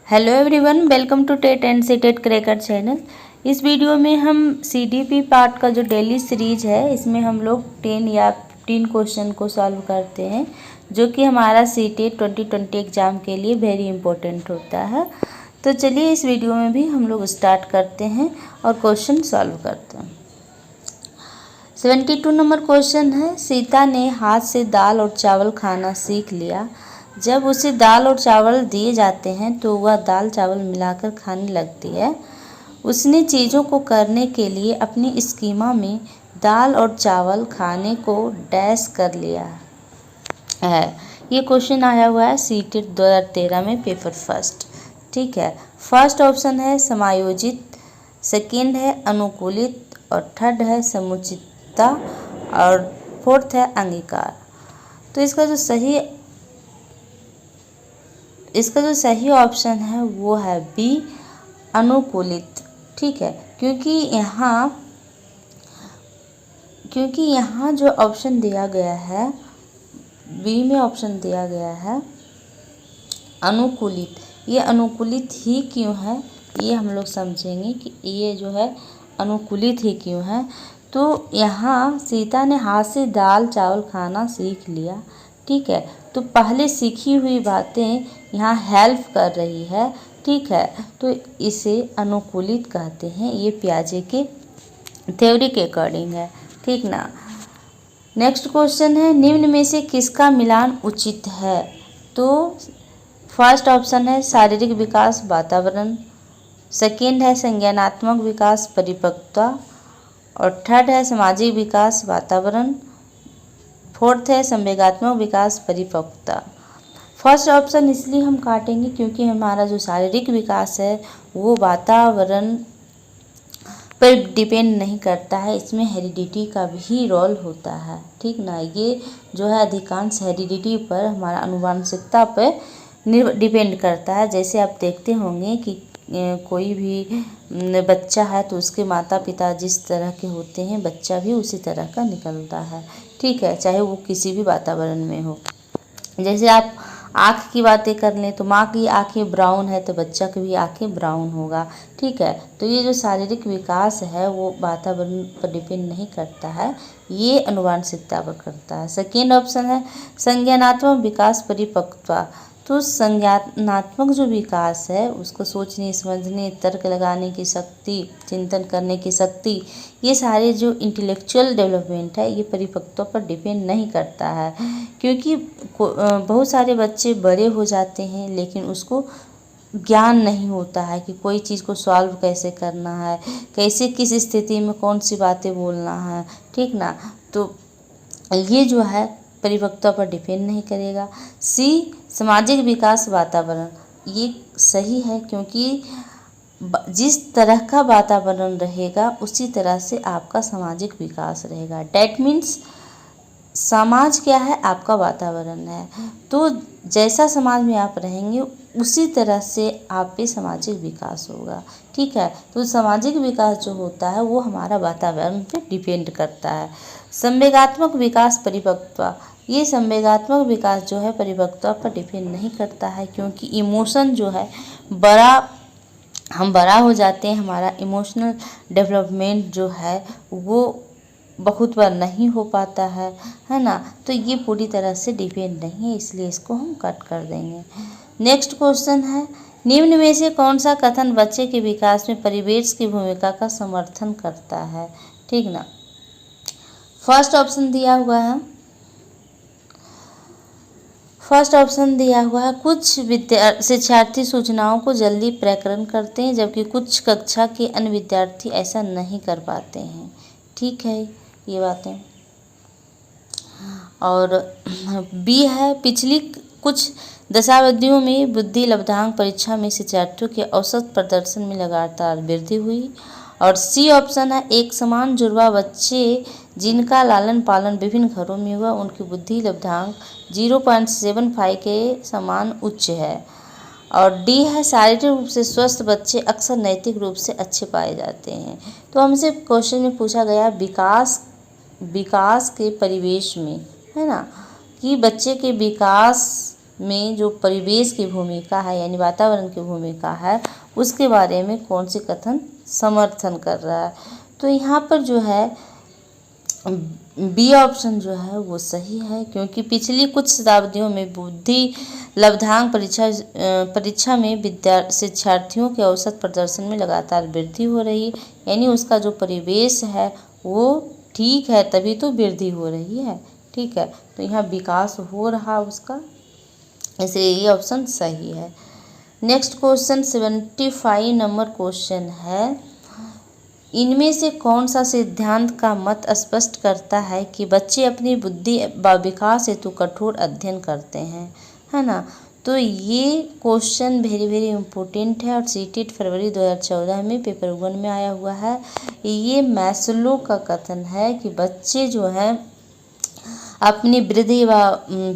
Hello everyone, welcome to TET and C TET cracker channel. इस वीडियो में हम सीडीपी पार्ट का जो डेली सीरीज है इसमें हम लोग 10 या 15 क्वेश्चन को सॉल्व करते हैं, जो कि हमारा सी टेट 2020 एग्ज़ाम के लिए वेरी इंपॉर्टेंट होता है। तो चलिए इस वीडियो में भी हम लोग स्टार्ट करते हैं और क्वेश्चन सॉल्व करते हैं। 72 नंबर क्वेश्चन है, सीता ने हाथ से दाल और चावल खाना सीख लिया। जब उसे दाल और चावल दिए जाते हैं तो वह दाल चावल मिलाकर खाने लगती है। उसने चीज़ों को करने के लिए अपनी स्कीमा में दाल और चावल खाने को डैश कर लिया है। ये क्वेश्चन आया हुआ है सीटेट 2013 में पेपर फर्स्ट। ठीक है, फर्स्ट ऑप्शन है समायोजित, सेकेंड है अनुकूलित और थर्ड है समुचितता और फोर्थ है अंगीकार। तो इसका जो सही ऑप्शन है वो है बी, अनुकूलित। ठीक है, क्योंकि यहाँ जो ऑप्शन दिया गया है बी में ऑप्शन दिया गया है अनुकूलित। ये अनुकूलित ही क्यों है ये हम लोग समझेंगे कि ये जो है अनुकूलित ही क्यों है। तो यहाँ सीता ने हाथ से दाल चावल खाना सीख लिया। ठीक है, तो पहले सीखी हुई बातें यहाँ हेल्प कर रही है। ठीक है, तो इसे अनुकूलित कहते हैं। ये पियाजे के थ्योरी के अकॉर्डिंग है। ठीक ना। नेक्स्ट क्वेश्चन है, निम्न में से किसका मिलान उचित है। तो फर्स्ट ऑप्शन है शारीरिक विकास वातावरण, सेकेंड है संज्ञानात्मक विकास परिपक्वता और थर्ड है सामाजिक विकास वातावरण, फोर्थ है संवेगात्मक विकास परिपक्वता। फर्स्ट ऑप्शन इसलिए हम काटेंगे क्योंकि हमारा जो शारीरिक विकास है वो वातावरण पर डिपेंड नहीं करता है, इसमें हेरिडिटी का भी रोल होता है। ठीक ना, ये जो है अधिकांश हेरिडिटी पर हमारा आनुवंशिकता पर डिपेंड करता है। जैसे आप देखते होंगे कि कोई भी बच्चा है तो उसके माता पिता जिस तरह के होते हैं बच्चा भी उसी तरह का निकलता है। ठीक है, चाहे वो किसी भी वातावरण में हो। जैसे आप आँख की बातें कर लें तो माँ की आँखें ब्राउन है तो बच्चा की भी आँखें ब्राउन होगा। ठीक है, तो ये जो शारीरिक विकास है वो वातावरण पर डिपेंड नहीं करता है, ये आनुवंशिकता पर करता है। सेकेंड ऑप्शन है संज्ञानात्मक विकास परिपक्वता। तो संज्ञानात्मक जो विकास है उसको सोचने समझने तर्क लगाने की शक्ति, चिंतन करने की शक्ति, ये सारे जो इंटेलेक्चुअल डेवलपमेंट है ये परिपक्वता पर डिपेंड नहीं करता है। क्योंकि बहुत सारे बच्चे बड़े हो जाते हैं लेकिन उसको ज्ञान नहीं होता है कि कोई चीज़ को सॉल्व कैसे करना है, कैसे किस स्थिति में कौन सी बातें बोलना है। ठीक ना, तो ये जो है परिपक्वता पर डिपेंड नहीं करेगा। सी सामाजिक विकास वातावरण, ये सही है क्योंकि जिस तरह का वातावरण रहेगा उसी तरह से आपका सामाजिक विकास रहेगा। डैट मीन्स समाज क्या है, आपका वातावरण है। तो जैसा समाज में आप रहेंगे उसी तरह से आप पे सामाजिक विकास होगा। ठीक है, तो सामाजिक विकास जो होता है वो हमारा वातावरण पे डिपेंड करता है। संवेगात्मक विकास परिपक्वता, ये संवेगात्मक विकास जो है परिपक्वता पर डिपेंड नहीं करता है क्योंकि इमोशन जो है हम बड़ा हो जाते हैं, हमारा इमोशनल डेवलपमेंट जो है वो बहुत बार नहीं हो पाता है ना। तो ये पूरी तरह से डिपेंड नहीं है, इसलिए इसको हम कट कर देंगे। नेक्स्ट क्वेश्चन है, निम्न में से कौन सा कथन बच्चे के विकास में परिवेश की भूमिका का समर्थन करता है। ठीक ना, फर्स्ट ऑप्शन दिया हुआ है कुछ शिक्षार्थी सूचनाओं को जल्दी प्रकरण करते हैं जबकि कुछ कक्षा के अन्य विद्यार्थी ऐसा नहीं कर पाते हैं। ठीक है ये बातें। और बी है पिछली कुछ दशाब्दियों में बुद्धि लब्धांक परीक्षा में शिक्षार्थियों के औसत प्रदर्शन में लगातार वृद्धि हुई। और सी ऑप्शन है एक समान जुड़वा बच्चे जिनका लालन पालन विभिन्न घरों में हुआ उनकी बुद्धि लब्धांक 0.75 के समान उच्च है। और डी है शारीरिक रूप से स्वस्थ बच्चे अक्सर नैतिक रूप से अच्छे पाए जाते हैं। तो हमसे क्वेश्चन में पूछा गया विकास के परिवेश में, है ना, कि बच्चे के विकास में जो परिवेश की भूमिका है यानी वातावरण की भूमिका है उसके बारे में कौन से कथन समर्थन कर रहा है। तो यहाँ पर जो है बी ऑप्शन जो है वो सही है, क्योंकि पिछली कुछ शताब्दियों में बुद्धि लब्धांक परीक्षा में शिक्षार्थियों के औसत प्रदर्शन में लगातार वृद्धि हो रही, यानी उसका जो परिवेश है वो ठीक है, तभी तो वृद्धि हो रही है। ठीक है, तो यहाँ विकास हो रहा उसका, इसलिए ये ऑप्शन सही है। नेक्स्ट क्वेश्चन 75 नंबर क्वेश्चन है, इनमें से कौन सा सिद्धांत का मत स्पष्ट करता है कि बच्चे अपनी बुद्धि व विकास हेतु कठोर अध्ययन करते हैं, है ना। तो ये क्वेश्चन वेरी वेरी इम्पोर्टेंट है और सीटेट फरवरी 2014 में पेपर 1 में आया हुआ है। ये मैस्लो का कथन है कि बच्चे जो है अपनी वृद्धि व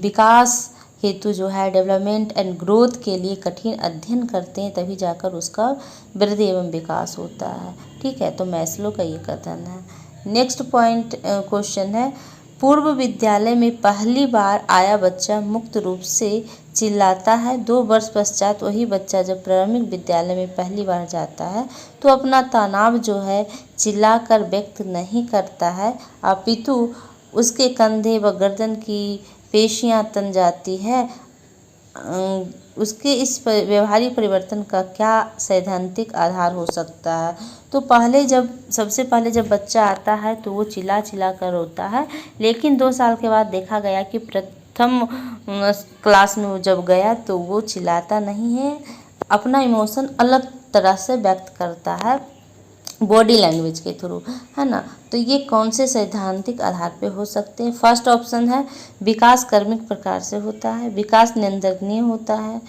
विकास हेतु जो है डेवलपमेंट एंड ग्रोथ के लिए कठिन अध्ययन करते हैं, तभी जाकर उसका वृद्धि एवं विकास होता है। ठीक है, तो मैस्लो का ये कथन है। नेक्स्ट पॉइंट क्वेश्चन है, पूर्व विद्यालय में पहली बार आया बच्चा मुक्त रूप से चिल्लाता है, 2 वर्ष पश्चात वही बच्चा जब प्रारंभिक विद्यालय में पहली बार जाता है तो अपना तनाव जो है चिल्लाकर व्यक्त नहीं करता है, अपितु उसके कंधे व गर्दन की पेशियां तन जाती है। उसके इस व्यवहारिक परिवर्तन का क्या सैद्धांतिक आधार हो सकता है। तो सबसे पहले जब बच्चा आता है तो वो चिल्ला चिल्ला कर रोता है, लेकिन 2 साल के बाद देखा गया कि प्रथम क्लास में वो जब गया तो वो चिल्लाता नहीं है, अपना इमोशन अलग तरह से व्यक्त करता है बॉडी लैंग्वेज के थ्रू, है ना। तो ये कौन से सैद्धांतिक आधार पे हो सकते हैं। फर्स्ट ऑप्शन है विकास कर्मिक प्रकार से होता है, विकास नियंत्रणीय होता है,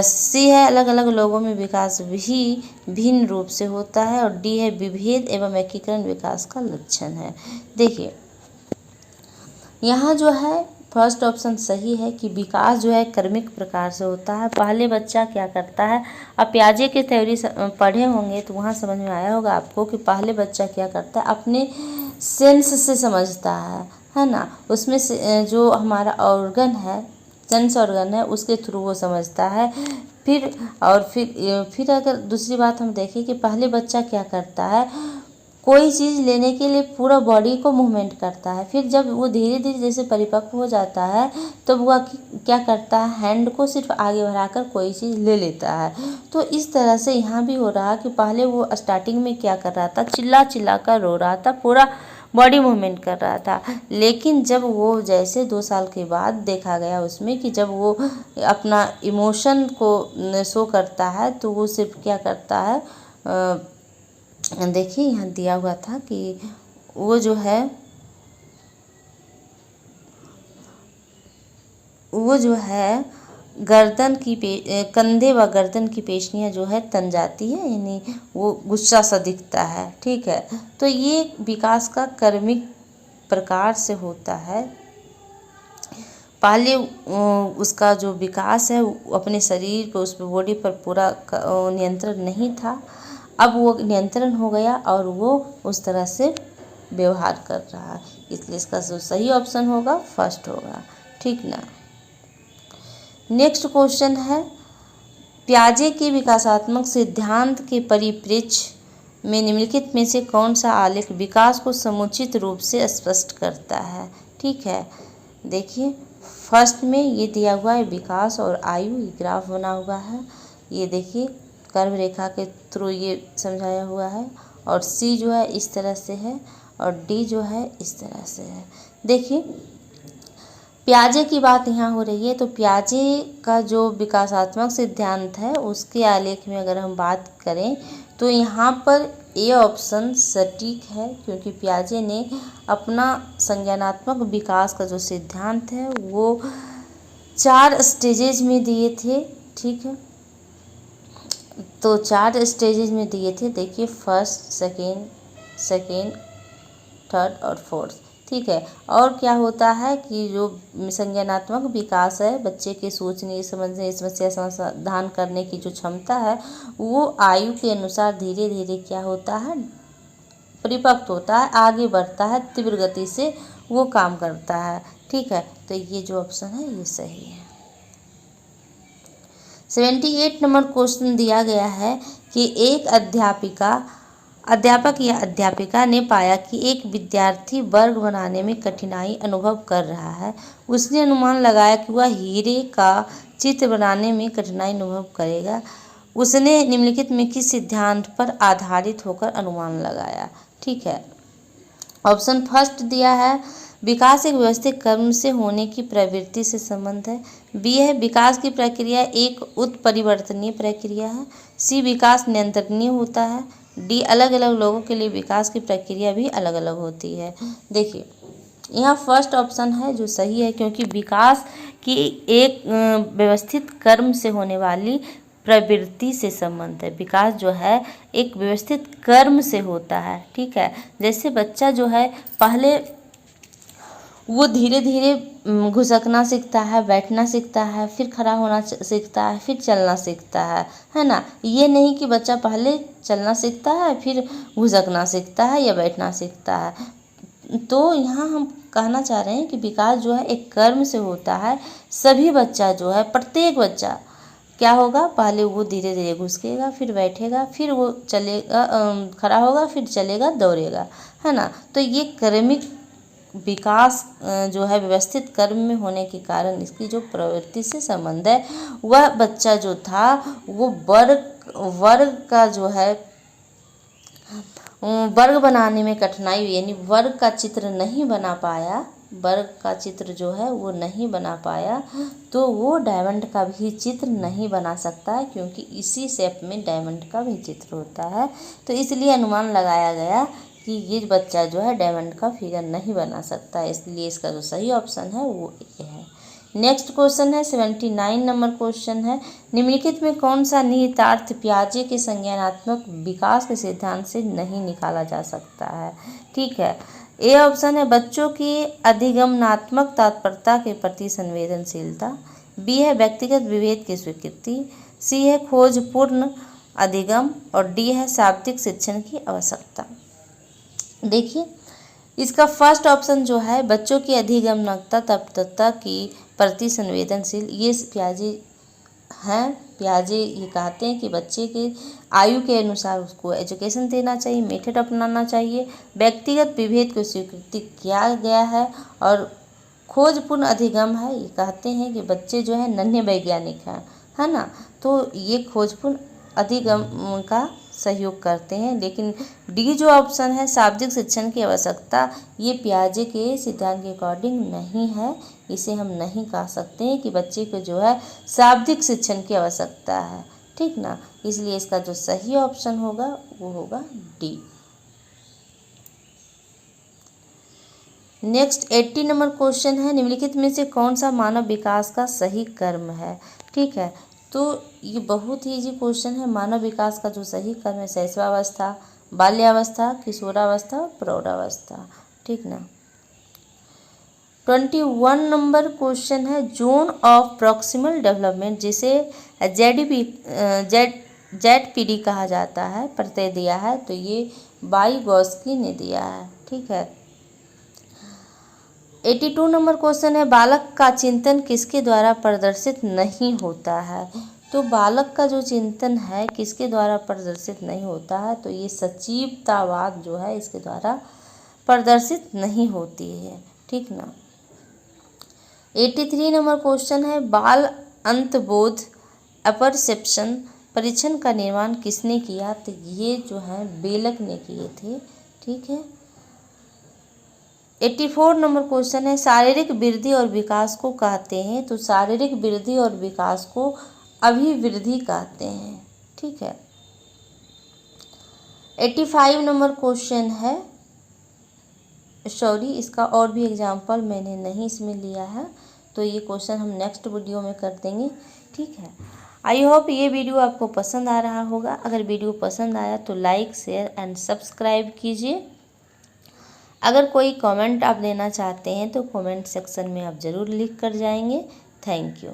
सी है अलग अलग लोगों में विकास भी भिन्न रूप से होता है, और डी है विभेद एवं एकीकरण विकास का लक्षण है। देखिए यहाँ जो है फर्स्ट ऑप्शन सही है कि विकास जो है कर्मिक प्रकार से होता है। पहले बच्चा क्या करता है, आप पियाजे की थ्योरी पढ़े होंगे तो वहाँ समझ में आया होगा आपको कि पहले बच्चा क्या करता है, अपने सेंस से समझता है ना। उसमें से जो हमारा ऑर्गन है, सेंस ऑर्गन है, उसके थ्रू वो समझता है। फिर अगर दूसरी बात हम देखें कि पहले बच्चा क्या करता है, कोई चीज़ लेने के लिए पूरा बॉडी को मूवमेंट करता है, फिर जब वो धीरे धीरे जैसे परिपक्व हो जाता है तो वह क्या करता है, हैंड को सिर्फ आगे बढ़ाकर कोई चीज़ ले लेता है। तो इस तरह से यहाँ भी हो रहा कि पहले वो स्टार्टिंग में क्या कर रहा था, चिल्ला चिल्ला कर रो रहा था, पूरा बॉडी मूवमेंट कर रहा था, लेकिन जब वो जैसे 2 साल के बाद देखा गया उसमें कि जब वो अपना इमोशन को शो करता है तो वो सिर्फ क्या करता है, देखिए यहाँ दिया हुआ था कि वो जो है कंधे व गर्दन की पेशियां जो है तन जाती है, यानी वो गुस्सा सा दिखता है। ठीक है, तो ये विकास का कर्मिक प्रकार से होता है। पहले उसका जो विकास है अपने शरीर पर, उस बॉडी पर पूरा नियंत्रण नहीं था, अब वो नियंत्रण हो गया और वो उस तरह से व्यवहार कर रहा है, इसलिए इसका जो सही ऑप्शन होगा फर्स्ट होगा। ठीक ना। नेक्स्ट क्वेश्चन है, पियाजे के विकासात्मक सिद्धांत के परिप्रेक्ष्य में निम्नलिखित में से कौन सा आलेख विकास को समुचित रूप से स्पष्ट करता है। ठीक है, देखिए फर्स्ट में ये दिया हुआ है विकास और आयु, ये ग्राफ बना हुआ है, ये देखिए कर्व रेखा के थ्रू ये समझाया हुआ है, और सी जो है इस तरह से है और डी जो है इस तरह से है। देखिए पियाजे की बात यहाँ हो रही है, तो पियाजे का जो विकासात्मक सिद्धांत है उसके आलेख में अगर हम बात करें तो यहाँ पर ए ऑप्शन सटीक है, क्योंकि पियाजे ने अपना संज्ञानात्मक विकास का जो सिद्धांत है वो 4 स्टेजेज में दिए थे। ठीक है, तो 4 स्टेजेज में दिए थे, देखिए फर्स्ट, सेकेंड, थर्ड और फोर्थ। ठीक है, और क्या होता है कि जो संज्ञानात्मक विकास है, बच्चे के सोचने, समझने, समस्या समाधान करने की जो क्षमता है वो आयु के अनुसार धीरे धीरे क्या होता है, परिपक्व होता है, आगे बढ़ता है, तीव्र गति से वो काम करता है। ठीक है, तो ये जो ऑप्शन है ये सही है। 78 नंबर क्वेश्चन दिया गया है कि एक अध्यापक या अध्यापिका ने पाया कि एक विद्यार्थी वर्ग बनाने में कठिनाई अनुभव कर रहा है। उसने अनुमान लगाया कि वह हीरे का चित्र बनाने में कठिनाई अनुभव करेगा। उसने निम्नलिखित में किस सिद्धांत पर आधारित होकर अनुमान लगाया। ठीक है, ऑप्शन फर्स्ट दिया है विकास एक व्यवस्थित क्रम से होने की प्रवृत्ति से संबंध है। बी है विकास की प्रक्रिया एक उत्परिवर्तनीय प्रक्रिया है। सी विकास नियंत्रणीय होता है। डी अलग अलग लोगों के लिए विकास की प्रक्रिया भी अलग अलग होती है। देखिए यहाँ फर्स्ट ऑप्शन है जो सही है, क्योंकि विकास की एक व्यवस्थित क्रम से होने वाली प्रवृत्ति से संबंध है। विकास जो है एक व्यवस्थित क्रम से होता है। ठीक है, जैसे बच्चा जो है पहले वो धीरे धीरे घुसकना सीखता है, बैठना सीखता है, फिर खड़ा होना सीखता है, फिर चलना सीखता है ना। ये नहीं कि बच्चा पहले चलना सीखता है फिर घुसकना सीखता है या बैठना सीखता है। तो यहाँ हम कहना चाह रहे हैं कि विकास जो है एक क्रम से होता है। सभी बच्चा जो है, प्रत्येक बच्चा क्या होगा, पहले वो धीरे धीरे घुसकेगा, फिर बैठेगा, फिर वो चलेगा, खड़ा होगा, फिर चलेगा, दौड़ेगा, है ना। तो ये क्रमिक विकास जो है व्यवस्थित क्रम में होने के कारण इसकी जो प्रवृत्ति से संबंध है, वह बच्चा जो था वो वर्ग का जो है वर्ग बनाने में कठिनाई, यानी वर्ग का चित्र नहीं बना पाया, वर्ग का चित्र जो है वो नहीं बना पाया, तो वो डायमंड का भी चित्र नहीं बना सकता है, क्योंकि इसी शेप में डायमंड का भी चित्र होता है। तो इसलिए अनुमान लगाया गया कि ये बच्चा जो है डायमंड का फिगर नहीं बना सकता है, इसलिए इसका जो सही ऑप्शन है वो ए है। नेक्स्ट क्वेश्चन है 79 नंबर क्वेश्चन है, निम्नलिखित में कौन सा निहितार्थ पियाजे के संज्ञानात्मक विकास के सिद्धांत से नहीं निकाला जा सकता है। ठीक है, ए ऑप्शन है बच्चों की अधिगमनात्मक तत्परता के प्रति संवेदनशीलता। बी है व्यक्तिगत विभेद की स्वीकृति। सी है खोजपूर्ण अधिगम। और डी है शाब्दिक शिक्षण की आवश्यकता। देखिए इसका फर्स्ट ऑप्शन जो है बच्चों की अधिगमनात्मक तत्परता की प्रति संवेदनशील, ये पियाजे हैं। पियाजे ये कहते हैं कि बच्चे के आयु के अनुसार उसको एजुकेशन देना चाहिए, मेथड अपनाना चाहिए, व्यक्तिगत विभेद को स्वीकृति किया गया है, और खोजपूर्ण अधिगम है, ये कहते हैं कि बच्चे जो है नन्हे वैज्ञानिक हैं, है ना। तो ये खोजपूर्ण अधिगम का सहयोग करते हैं। लेकिन डी जो ऑप्शन है शाब्दिक शिक्षण की आवश्यकता, ये पियाजे के सिद्धांत के अकॉर्डिंग नहीं है, इसे हम नहीं कह सकते हैं कि बच्चे को जो है शाब्दिक शिक्षण की आवश्यकता है। ठीक ना, इसलिए इसका जो सही ऑप्शन होगा वो होगा डी। नेक्स्ट 80 नंबर क्वेश्चन है, निम्नलिखित में से कौन सा मानव विकास का सही क्रम है। ठीक है, तो ये बहुत ही इजी क्वेश्चन है। मानव विकास का जो सही क्रम है शैशवावस्था, बाल्यावस्था, किशोरावस्था, प्रौढ़ावस्था। ठीक ना। 21 नंबर क्वेश्चन है, जोन ऑफ प्रॉक्सिमल डेवलपमेंट जिसे ZPD कहा जाता है, प्रत्यय दिया है, तो ये वाइगोस्की ने दिया है। ठीक है। 82 नंबर क्वेश्चन है, बालक का चिंतन किसके द्वारा प्रदर्शित नहीं होता है। तो बालक का जो चिंतन है किसके द्वारा प्रदर्शित नहीं होता है, तो ये सजीवतावाद जो है इसके द्वारा प्रदर्शित नहीं होती है। ठीक ना। 83 नंबर क्वेश्चन है, बाल अंतबोध अपरसेप्शन परीक्षण का निर्माण किसने किया, तो ये जो है बेलक ने किए थे। ठीक है। 84 नंबर क्वेश्चन है, शारीरिक वृद्धि और विकास को कहते हैं, तो शारीरिक वृद्धि और विकास को अभिवृद्धि कहते हैं। ठीक है। 85 नंबर क्वेश्चन है, सॉरी इसका और भी एग्जाम्पल मैंने नहीं इसमें लिया है, तो ये क्वेश्चन हम नेक्स्ट वीडियो में कर देंगे। ठीक है। आई होप ये वीडियो आपको पसंद आ रहा होगा। अगर वीडियो पसंद आया तो लाइक शेयर एंड सब्सक्राइब कीजिए। अगर कोई कमेंट आप देना चाहते हैं तो कमेंट सेक्शन में आप ज़रूर लिख कर जाएंगे। Thank you.